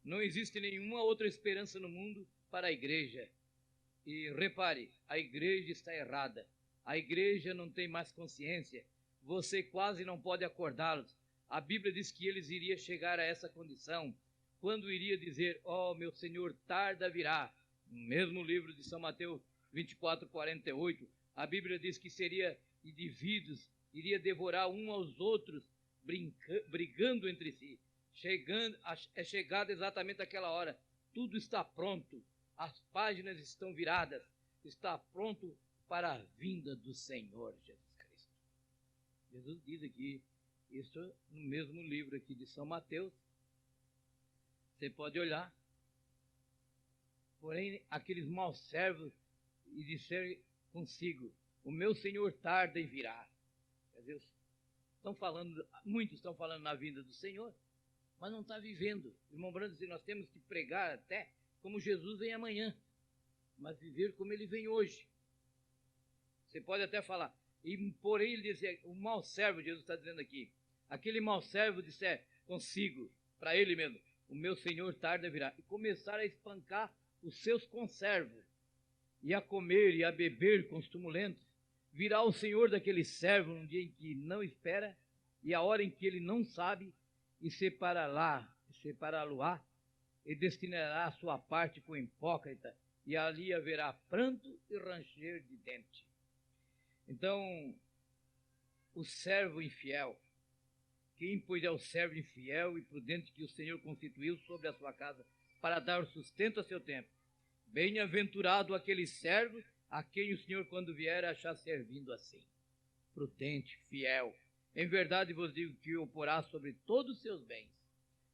Não existe nenhuma outra esperança no mundo para a igreja. E repare, a igreja está errada. A igreja não tem mais consciência. Você quase não pode acordá-los. A Bíblia diz que eles iriam chegar a essa condição quando iria dizer: ó, meu Senhor, tarda virá. No mesmo livro de São Mateus 24:48, a Bíblia diz que seria indivíduos, iria devorar um aos outros, brigando entre si. É chegada exatamente aquela hora, tudo está pronto, as páginas estão viradas, está pronto para a vinda do Senhor Jesus Cristo. Jesus diz aqui, isso no mesmo livro aqui de São Mateus, você pode olhar. Porém, aqueles maus servos e disseram consigo: o meu Senhor tarda em virá. Quer dizer, muitos estão falando na vinda do Senhor, mas não está vivendo. Irmão Branco, nós temos que pregar até como Jesus vem amanhã, mas viver como ele vem hoje. Você pode até falar, e porém ele dizia, o mau servo, Jesus está dizendo aqui, aquele mau servo disser consigo, para ele mesmo: o meu Senhor tarda em virá, e começar a espancar os seus conservos, e a comer e a beber com os tumulentos, virá o Senhor daquele servo num dia em que não espera, e a hora em que ele não sabe, e separá-lo-á, e destinará a sua parte com o hipócrita, e ali haverá pranto e ranger de dente. Então, o servo infiel, quem pois é o servo infiel e prudente que o Senhor constituiu sobre a sua casa, para dar o sustento a seu tempo? Bem-aventurado aquele servo a quem o Senhor, quando vier, achar servindo assim. Prudente, fiel. Em verdade vos digo que o porá sobre todos os seus bens.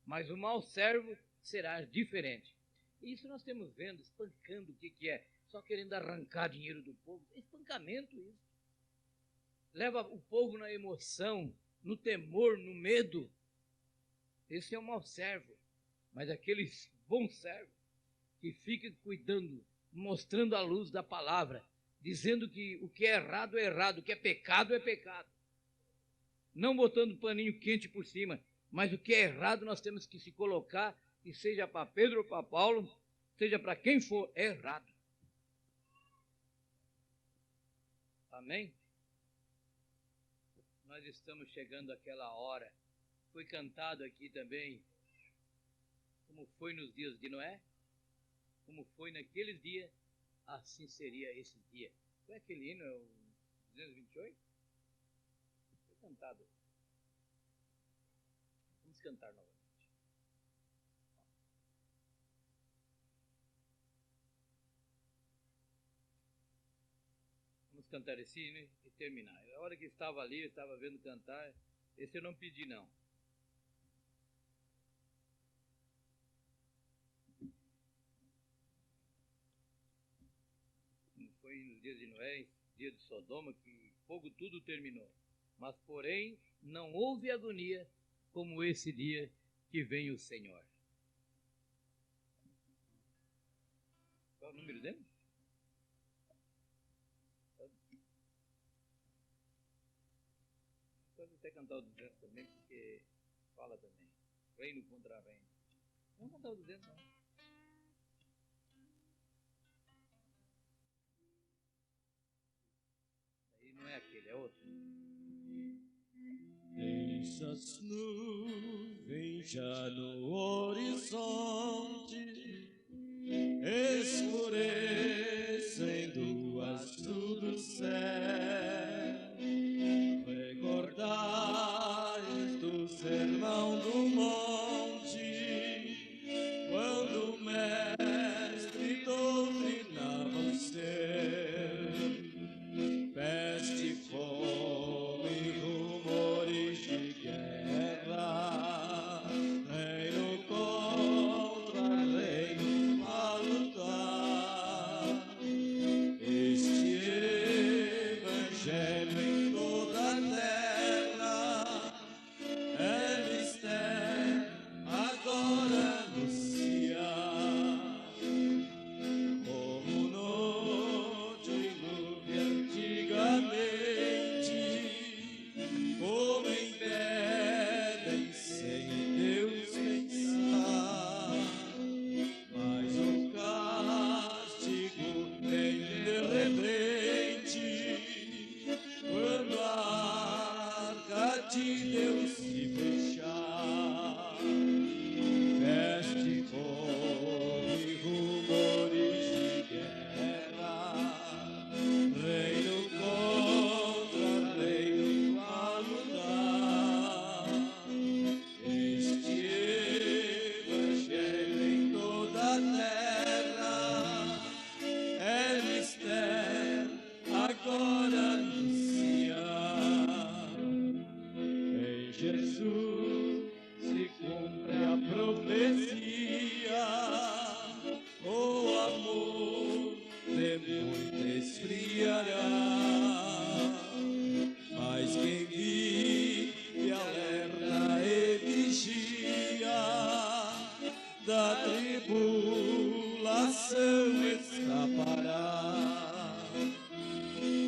Mas o mau servo será diferente. Isso nós temos vendo, espancando o que é. Só querendo arrancar dinheiro do povo. É espancamento isso. Leva o povo na emoção, no temor, no medo. Esse é o mau servo. Mas aquele bom servo que fica cuidando, mostrando a luz da palavra, dizendo que o que é errado é errado, o que é pecado é pecado. Não botando paninho quente por cima, mas o que é errado nós temos que se colocar, e seja para Pedro ou para Paulo, seja para quem for, é errado. Amém? Nós estamos chegando àquela hora. Foi cantado aqui também, como foi nos dias de Noé, como foi naqueles dias, assim seria esse dia. Foi aquele hino, o 228? Foi cantado. Vamos cantar novamente. vamos cantar esse hino e terminar. A hora que estava ali, eu estava vendo cantar, esse eu não pedi não. Foi nos dias de Noé, dia de Sodoma, que fogo tudo terminou. Mas, porém, não houve agonia como esse dia que vem o Senhor. Qual é o número dele? Pode até cantar o 200 também, porque fala também. Reino contra reino. Vamos cantar o 200 não. Aí não é aquele, é outro. Deixa as nuvens já no horizonte, escurecendo o azul do céu. Recordais do sermão do monte, quando o mestre doutrinava o ser. Peste, fome, rumores de guerra, reino contra reino a lutar. Este evangelho em toda a terra é mistério agora anunciar. Como no dilúvio antigamente, como impedem sem Deus pensar, mas o castigo vem de repente, quando a arca de Deus se fechar. Peste, fome, rumores de guerra, reino contra reino a lutar. Este evangelho em toda a terra é mistério agora anunciar. Em Jesus se cumpre a profecia, o amor de muito esfriará, mas quem vive alerta e vigia, da tribulação escapará.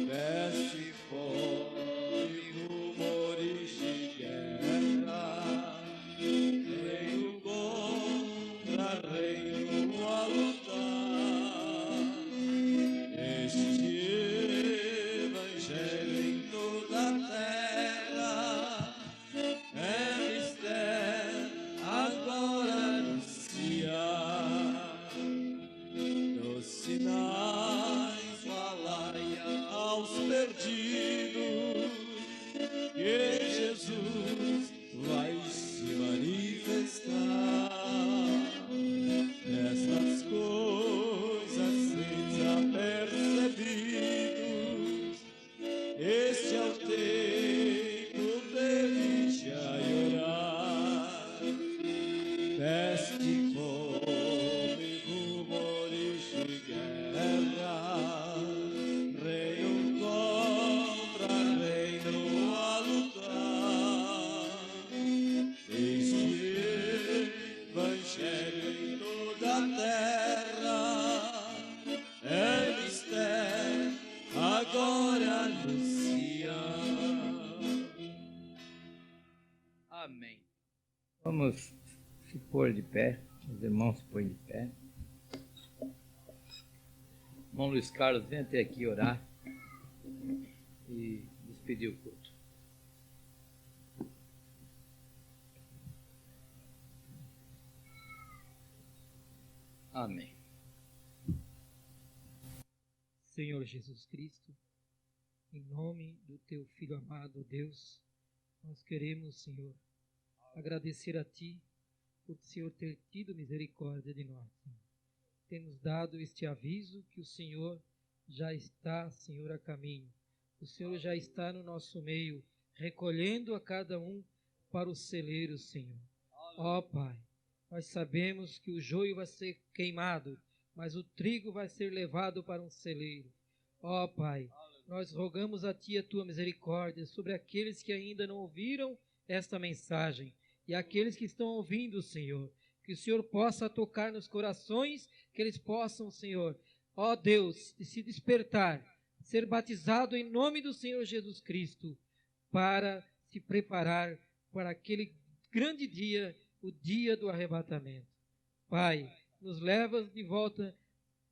Peste, fome, rumores de guerra, reino contra reino a lutar. Este evangelho em toda a terra é mistério agora anunciar. Nos sinais falai aos perdidos que Jesus vai se manifestar. Estas coisas desapercebidos, este é o tempo de vigiar e orar. Peste, fome, rumores de guerra, reino contra reino a lutar. Este evangelho em toda a terra é mistério agora anunciar. Amém. Vamos se pôr de pé, os irmãos se põem de pé. Irmão Luiz Carlos, vem até aqui orar e despedir o culto. Amém. Senhor Jesus Cristo, em nome do Teu Filho amado, Deus, nós queremos, Senhor, agradecer a Ti por, Senhor, ter tido misericórdia de nós. Tem nos dado este aviso que o Senhor já está, Senhor, a caminho. O Senhor já está no nosso meio, recolhendo a cada um para o celeiro, Senhor. Ó Pai, nós sabemos que o joio vai ser queimado, mas o trigo vai ser levado para um celeiro. Ó Pai, nós rogamos a Ti a Tua misericórdia sobre aqueles que ainda não ouviram esta mensagem e aqueles que estão ouvindo, Senhor. Que o Senhor possa tocar nos corações, que eles possam, Senhor, ó Deus, se despertar, ser batizado em nome do Senhor Jesus Cristo, para se preparar para aquele grande dia, o dia do arrebatamento. Pai, nos leva de volta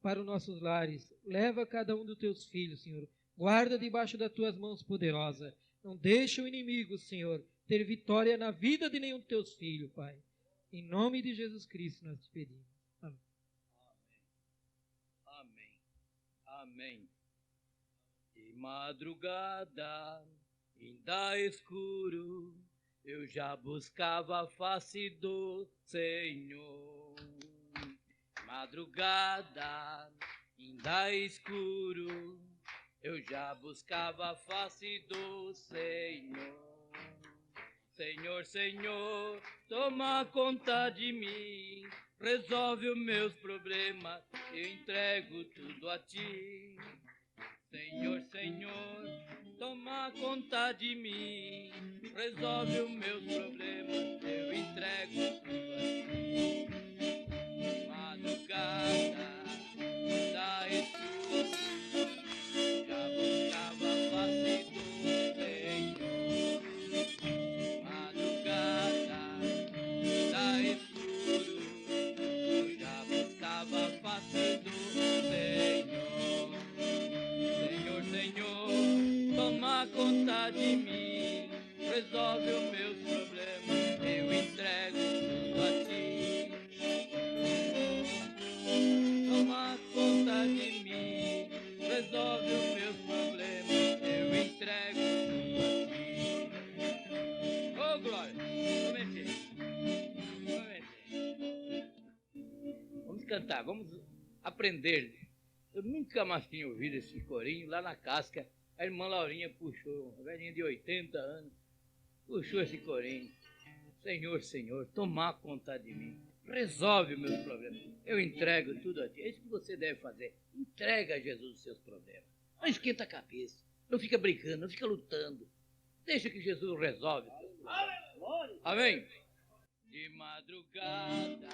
para os nossos lares, leva cada um dos teus filhos, Senhor, guarda debaixo das tuas mãos poderosas, não deixa o inimigo, Senhor, ter vitória na vida de nenhum dos teus filhos, Pai. Em nome de Jesus Cristo nós te pedimos. Amém. Amém. Amém. De madrugada, ainda escuro, eu já buscava a face do Senhor. Madrugada, ainda escuro, eu já buscava a face do Senhor. Senhor, Senhor, toma conta de mim, resolve os meus problemas, eu entrego tudo a Ti. Senhor, Senhor, toma conta de mim, resolve os meus problemas, eu entrego tudo a Ti. Madrugada, da escuro, já buscava a face do Senhor. Madrugada, da escuro, eu já buscava a face do Senhor. Senhor, Senhor, toma conta de mim, resolve os meus problemas, eu entrego tudo a Ti. Toma conta de mim, resolve os meus problemas, eu entrego tudo a Ti. Oh, glória! Vamos cantar, vamos aprender. Eu nunca mais tinha ouvido esse corinho. Lá na casca, a irmã Laurinha puxou, uma velhinha de 80 anos, puxou esse corinho. Senhor, Senhor, toma conta de mim, resolve os meus problemas, eu entrego tudo a Ti. É isso que você deve fazer, entrega a Jesus os seus problemas. Não esquenta a cabeça, não fica brincando, não fica lutando, deixa que Jesus resolve os seus problemas. Amém? De madrugada,